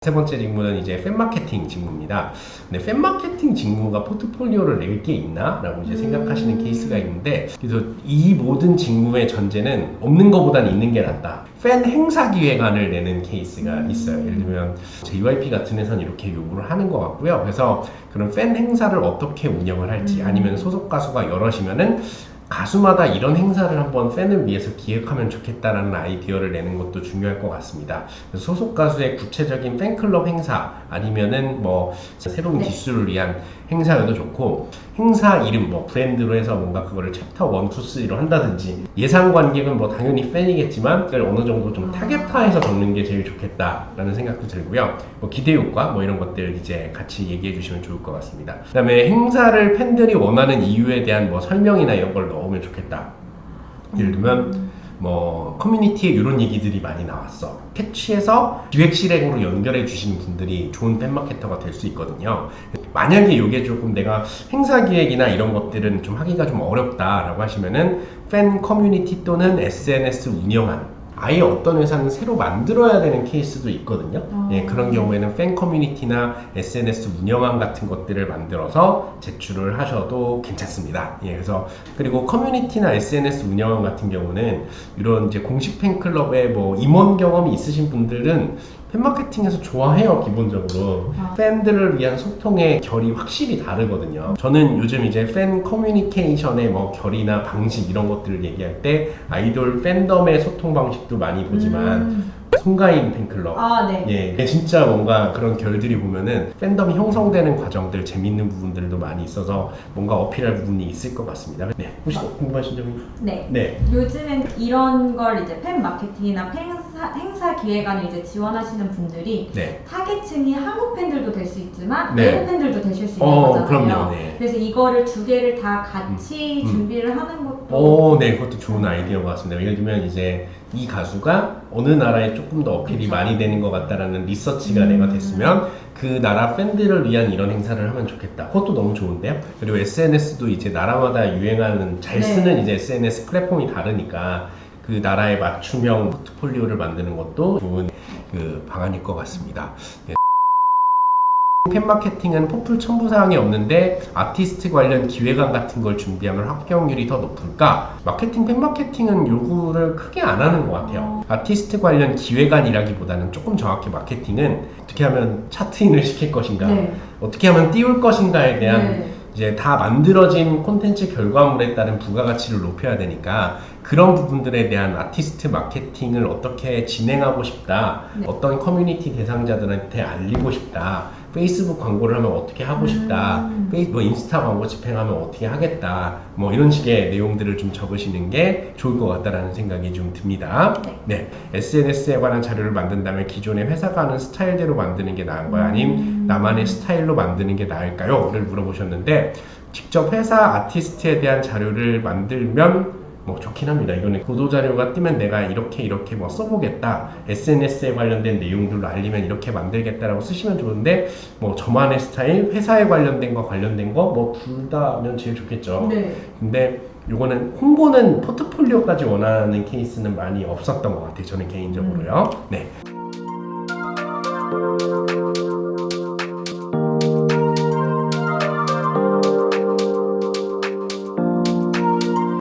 세 번째 직무는 이제 팬마케팅 직무입니다. 근데 팬마케팅 직무가 포트폴리오를 낼 게 있나? 라고 이제 생각하시는 케이스가 있는데, 그래서 이 모든 직무의 전제는 없는 것보다는 있는 게 낫다. 팬 행사 기획안을 내는 케이스가 있어요. 예를 들면 JYP 같은 회사는 이렇게 요구를 하는 것 같고요. 그래서 그런 팬 행사를 어떻게 운영을 할지, 아니면 소속 가수가 여럿이면은 가수마다 이런 행사를 한번 팬을 위해서 기획하면 좋겠다라는 아이디어를 내는 것도 중요할 것 같습니다. 소속 가수의 구체적인 팬클럽 행사, 아니면은 뭐 새로운 기술을 위한 행사여도 좋고, 행사 이름 뭐 브랜드로 해서 뭔가 그거를 챕터 1, 2, 3로 한다든지, 예상 관객은 뭐 당연히 팬이겠지만 그걸 어느 정도 좀 타겟화해서 적는 게 제일 좋겠다라는 생각도 들고요. 뭐 기대 효과 뭐 이런 것들 이제 같이 얘기해 주시면 좋을 것 같습니다. 그 다음에 행사를 팬들이 원하는 이유에 대한 뭐 설명이나 이런 걸 넣으면 좋겠다. 예를 들면 뭐 커뮤니티에 이런 얘기들이 많이 나왔어. 캐치해서 기획실행으로 연결해 주시는 분들이 좋은 팬마케터가 될 수 있거든요. 만약에 이게 조금 내가 행사 기획이나 이런 것들은 좀 하기가 좀 어렵다라고 하시면은 팬 커뮤니티 또는 SNS 운영한, 아예 어떤 회사는 새로 만들어야 되는 케이스도 있거든요. 예, 그런 경우에는 팬 커뮤니티나 SNS 운영안 같은 것들을 만들어서 제출을 하셔도 괜찮습니다. 예, 그래서 그리고 커뮤니티나 SNS 운영안 같은 경우는 이런 이제 공식 팬클럽에 뭐 임원 경험이 있으신 분들은 팬마케팅에서 좋아해요. 기본적으로 팬들을 위한 소통의 결이 확실히 다르거든요. 저는 요즘 이제 팬 커뮤니케이션의 뭐 결이나 방식 이런 것들을 얘기할 때 아이돌 팬덤의 소통 방식도 많이 보지만 송가인 팬클럽, 예, 진짜 뭔가 그런 결들이 보면은 팬덤이 형성되는 과정들, 재밌는 부분들도 많이 있어서 뭔가 어필할 부분이 있을 것 같습니다. 네, 혹시 궁금하신 점이? 네. 요즘엔 이런 걸 이제 팬 마케팅이나 행사 기획안을 이제 지원하시는 분들이 타겟층이 한국 팬들도 될 수 있지만 외국 팬들도 되실 수 있는 거잖아요. 그럼요. 그래서 이거를 두 개를 다 같이 준비를 하는 것도 네, 그것도 좋은 아이디어인 것 같습니다. 예를 들면 이제 이 가수가 어느 나라에 조금 더 어필이 많이 되는 것 같다라는 리서치가 내가 됐으면 그 나라 팬들을 위한 이런 행사를 하면 좋겠다. 그것도 너무 좋은데요. 그리고 SNS도 이제 나라마다 유행하는 잘 쓰는 이제 SNS 플랫폼이 다르니까 그 나라에 맞춤형 포트폴리오를 만드는 것도 좋은 그 방안일 것 같습니다. 네. 팬마케팅은 포플 첨부사항이 없는데 아티스트 관련 기획안 같은 걸 준비하면 합격률이 더 높을까? 팬마케팅은 요구를 크게 안 하는 것 같아요. 아티스트 관련 기획안이라기보다는 조금 정확히 마케팅은 어떻게 하면 차트인을 시킬 것인가, 어떻게 하면 띄울 것인가에 대한 이제 다 만들어진 콘텐츠 결과물에 따른 부가가치를 높여야 되니까 그런 부분들에 대한 아티스트 마케팅을 어떻게 진행하고 싶다, 어떤 커뮤니티 대상자들한테 알리고 싶다, 페이스북 광고를 하면 어떻게 하고 싶다, 뭐 인스타 광고 집행하면 어떻게 하겠다, 뭐 이런 식의 내용들을 좀 적으시는 게 좋을 것 같다라는 생각이 좀 듭니다. 네, SNS에 관한 자료를 만든다면 기존의 회사가 하는 스타일대로 만드는 게 나은가요? 아니면 나만의 스타일로 만드는 게 나을까요? 를 물어보셨는데, 직접 회사 아티스트에 대한 자료를 만들면 뭐 좋긴 합니다. 이거는 보도자료가 뜨면 내가 이렇게 뭐 써보겠다, SNS에 관련된 내용들로 알리면 이렇게 만들겠다라고 쓰시면 좋은데, 뭐 저만의 스타일, 회사에 관련된 거 뭐 둘 다면 제일 좋겠죠. 근데 요거는 홍보는 포트폴리오까지 원하는 케이스는 많이 없었던 것 같아요. 저는 개인적으로요. 네.